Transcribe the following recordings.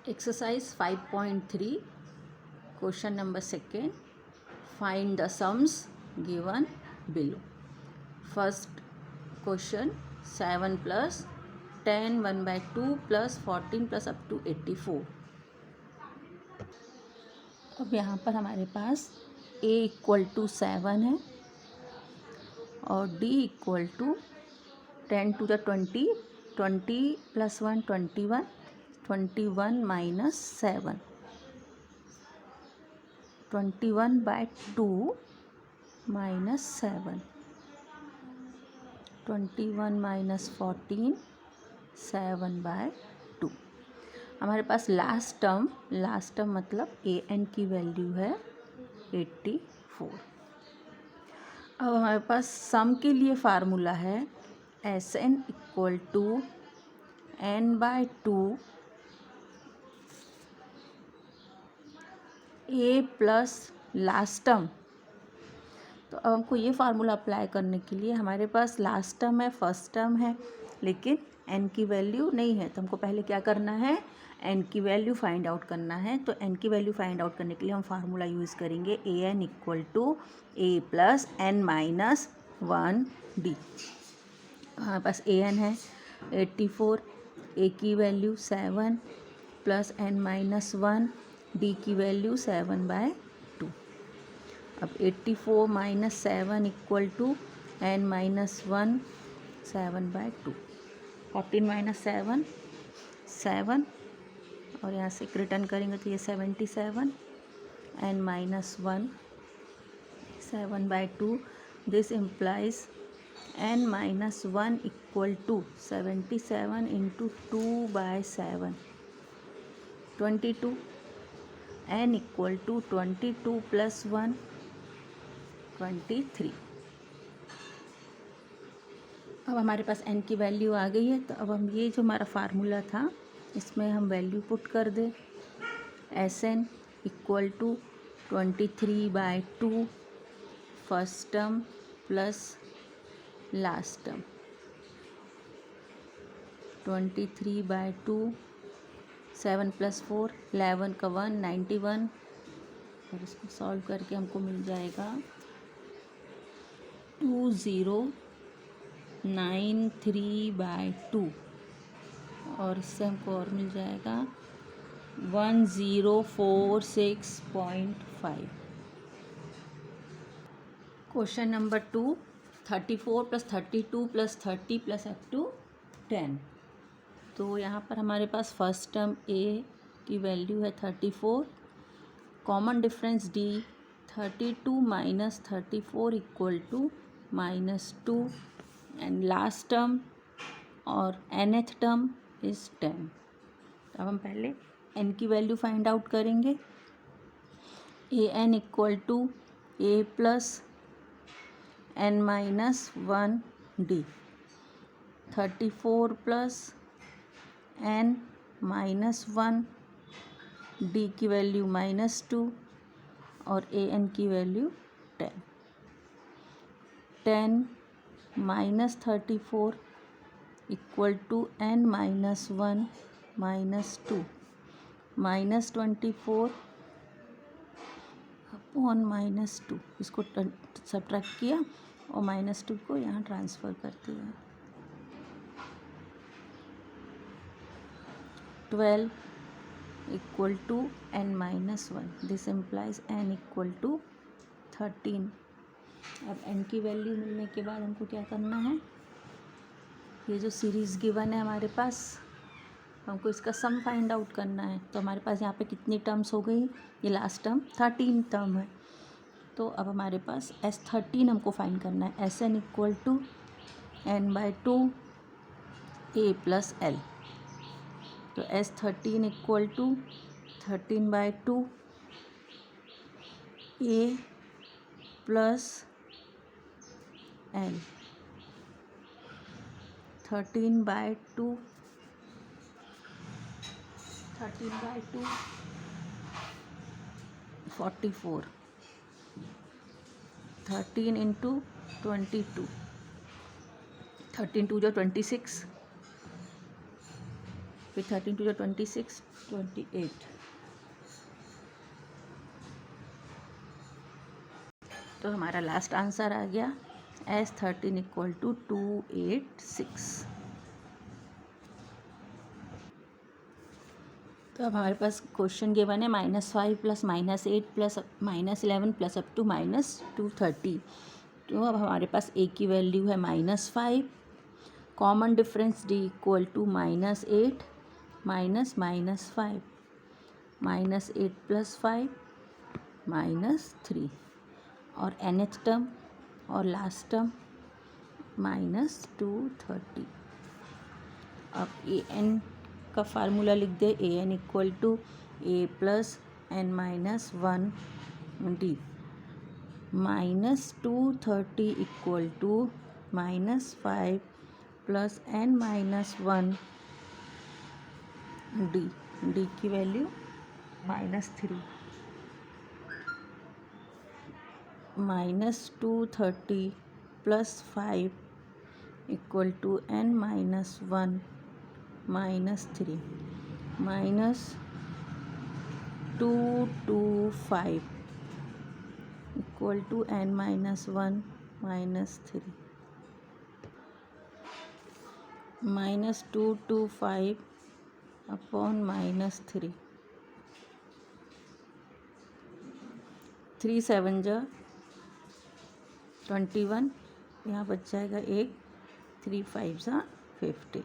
Exercise 5.3, question number second. Find the sums given below. First question, 7 plus 10 1/2 plus 14 plus up to 84. अब यहाँ पर हमारे पास a equal to 7 है और d equal to 10 to the 20, 20 plus 1 21, 21 minus 7, 21/2 minus 7, 21 minus 14, 7/2. हमारे पास last term मतलब ए n की value है 84. अब हमारे पास सम के लिए फार्मूला है S n equal to n/2 a plus last term. तो अब हमको ये फार्मूला अप्लाई करने के लिए हमारे पास लास्ट टर्म है, फर्स्ट टर्म है, लेकिन n की वैल्यू नहीं है. तो हमको पहले क्या करना है, n की वैल्यू फाइंड आउट करना है. तो n की वैल्यू फाइंड आउट करने के लिए हम फार्मूला यूज़ करेंगे a n equal to a plus n minus 1 d. हमारे पास ए एन है 84, ए की value 7 plus n minus 1, d की वैल्यू 7/2. अब 84 minus 7 equal to n minus 1, 7/2. 14 minus 7, 7, और यहाँ से रिटर्न करेंगे तो ये 77, n minus 1, 7/2. This implies n minus 1 equal to 77 into 2/7, 22. n equal to 22 plus 1, 23. अब हमारे पास n की वैल्यू आ गई है. तो अब हम ये जो हमारा फार्मूला था इसमें हम वैल्यू पुट कर दें. S n equal to 23/2 first term plus last term, 23/2, 7 plus 4 11 का 1 91, और इसको सॉल्व करके हमको मिल जाएगा 2093/2, और इससे हमको और मिल जाएगा 1046.5. Question number 2, 34 plus 32 plus 30 plus up to 10. तो यहाँ पर हमारे पास फर्स्ट टर्म ए की वैल्यू है 34, common difference d 32 minus 34 equal to -2, and last term और nth टर्म इज़ 10. अब हम पहले n की वैल्यू फाइंड आउट करेंगे. A n equal to a plus n minus 1 d, 34 plus n minus 1, d की value -2 और a n की value 10. 10 minus 34 equal to n minus 1 minus 2, minus 24 upon -2. इसको subtract किया और -2 को यहाँ ट्रांसफ़र कर दिया. 12 equal to n minus 1. This implies n equal to 13. अब n की वैल्यू मिलने के बाद हमको क्या करना है, ये जो सीरीज़ गिवन है हमारे पास, हमको इसका सम फाइंड आउट करना है. तो हमारे पास यहाँ पे कितनी टर्म्स हो गई, ये लास्ट टर्म 13 टर्म है. तो अब हमारे पास S13 हमको फाइंड करना है. S n equal to n/2 a plus l. तो S13 equal to 13/2 a plus l, 13/2 44, 13 into 22, 13 2 जो 26, फिर 13 टू 26, 28। तो हमारा लास्ट आंसर आ गया S13 इक्वल टू 286। तो अब हमारे पास क्वेश्चन गिवन है -5 plus -8 plus -11 plus up to -230। तो अब हमारे पास a की वैल्यू है -5, common difference d equal to -8 minus -5, -8 plus 5 -3 और nth टर्म और लास्ट टर्म -230। अब ए एन का फार्मूला लिख दे, a n equal to a plus n minus 1 d, -230 equal to -5 plus n minus 1 d, d की value -3, -230 plus 5 equal to n minus 1 -3, -225 equal to n minus 1 -3, -225 upon -3, 3 7 जा 21, यहाँ बच जाएगा 1, 3 5 जा 15।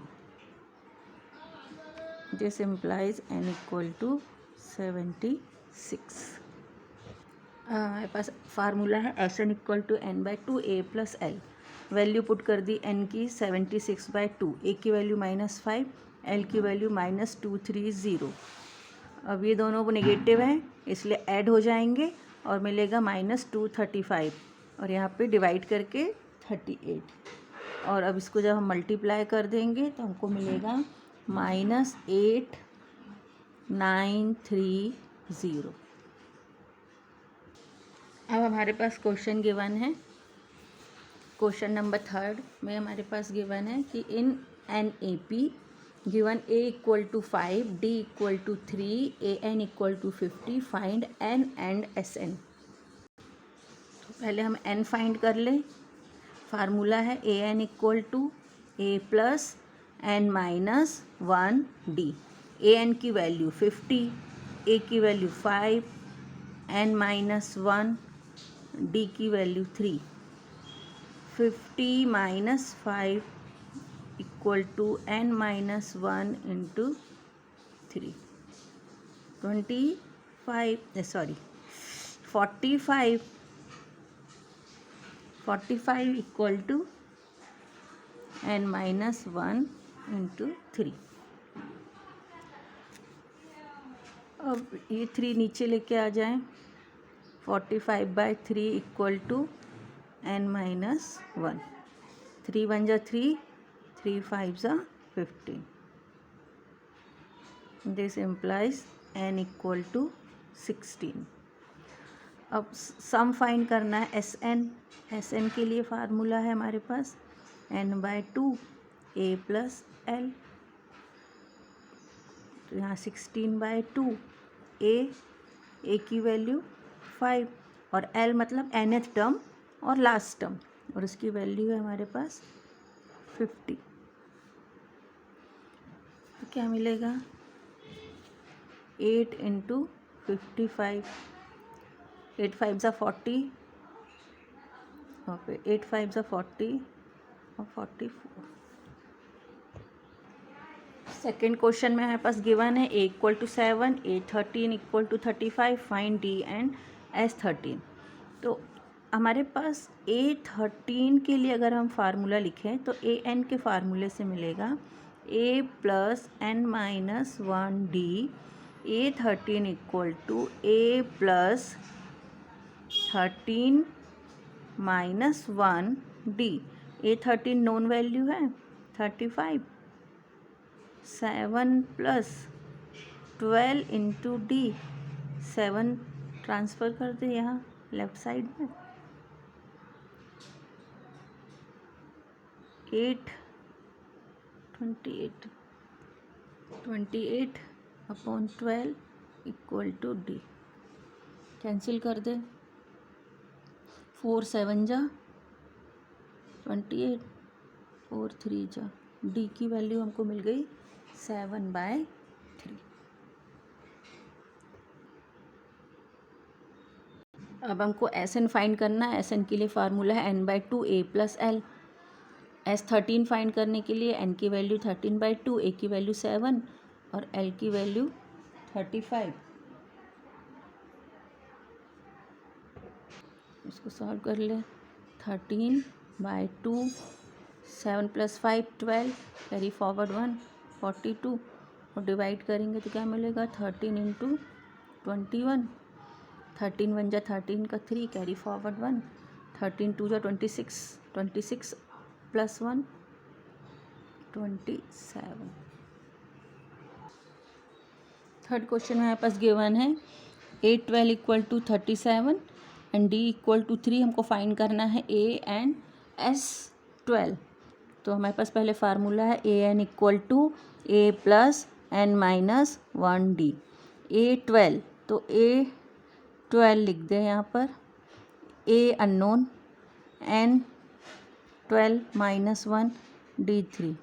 This implies n equal to 76। हमारे पास फार्मूला है Sn equal to n/2 a plus l। Value put कर दी n की 76/2, a की वैल्यू -5, l की वैल्यू -230। अब ये दोनों नेगेटिव हैं इसलिए ऐड हो जाएंगे और मिलेगा -235 और यहाँ पे डिवाइड करके 38। और अब इसको जब हम मल्टीप्लाई कर देंगे तो हमको मिलेगा -8930। अब हमारे पास क्वेश्चन गिवन है, क्वेश्चन नंबर 3 में हमारे पास गिवन है कि in an A P given a equal to 5, d equal to 3, a n equal to 50, find n and S n. तो पहले हम n फाइंड कर लें। फार्मूला है a n equal to a plus n minus 1 d। a n की value 50, a की value 5, n minus 1, d की value 3। 50 minus 5 equal to n minus 1 into 3, 45 equal to n minus 1 into 3। अब ये 3 नीचे लेके आ जाएं, 45/3 इक्वल टू n माइनस 1, 3 1 जा 3, 3 5 जा 15। This implies n equal to 16। अब सम फाइंड करना है एस एन के लिए फार्मूला है हमारे पास n/2 a प्लस l। तो यहाँ 16/2 a की वैल्यू 5 और l मतलब nth टर्म और लास्ट टर्म और उसकी वैल्यू है हमारे पास 50। तो क्या मिलेगा 8 इंटू 55, 8 5 जा 40 और फिर 8 5 जा 40 और 44। सेकेंड क्वेश्चन में हमारे पास गिवन है a equal to 7, a 13 equal to 35, find d and S13। तो हमारे पास A13 के लिए अगर हम फार्मूला लिखें तो an के फार्मूले से मिलेगा a plus n minus 1 d, A13 equal to a plus 13 minus 1 d। A13 known value है 35, 7 प्लस 12 इंटू डी, 7 ट्रांसफ़र कर दे यहाँ लेफ्ट साइड में, 8 28 28/12 इक्वल टू डी। कैंसिल कर दे, 4 7 जा 28, 4 3 जा, डी की वैल्यू हमको मिल गई 7/3। अब हमको एस एन फाइंड करना है। एस एन के लिए फार्मूला है n/2 a + l। S 13 find करने के लिए n की वैल्यू 13/2, a की वैल्यू 7 और l की वैल्यू 35। इसको सॉल्व कर ले। 13/2, 7 + 5 12, कैरी फॉरवर्ड 1 42 और डिवाइड करेंगे तो क्या मिलेगा 13 × 21। 13 1 जा 13 का 3, कैरी फॉरवर्ड 1, 13 2 जा 26, 26 + 1 27। थर्ड क्वेश्चन हमारे पास गिवन है A12 = 37 एंड D = 3। हमको फाइंड करना है A एंड S12। तो हमारे पास पहले फार्मूला है AN = A + n - 1D। A12 तो A12 लिख दे यहाँ पर, A unknown, n12 - 1 D3।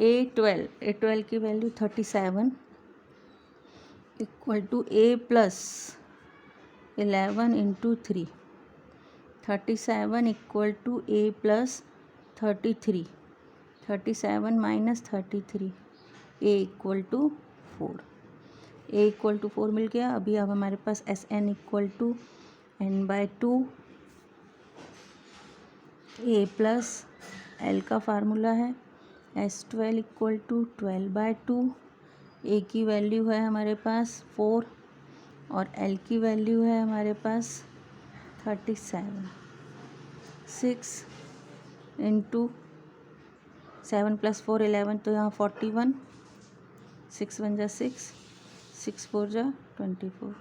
A12 की value 37 equal to A + 11 × 3। 37 equal to A + 33, 37 - 33, A equal to 4। A equal to 4 मिल गया। अभी अब हमारे पास SN = n/2 A + l का फार्मूला है। S12 = 12/2, A की वैल्यू है हमारे पास 4 और L की वैल्यू है हमारे पास 37। 6 × 7 + 4 11, तो यहाँ 41, 6 1 जा 6, 6 4 जा 24।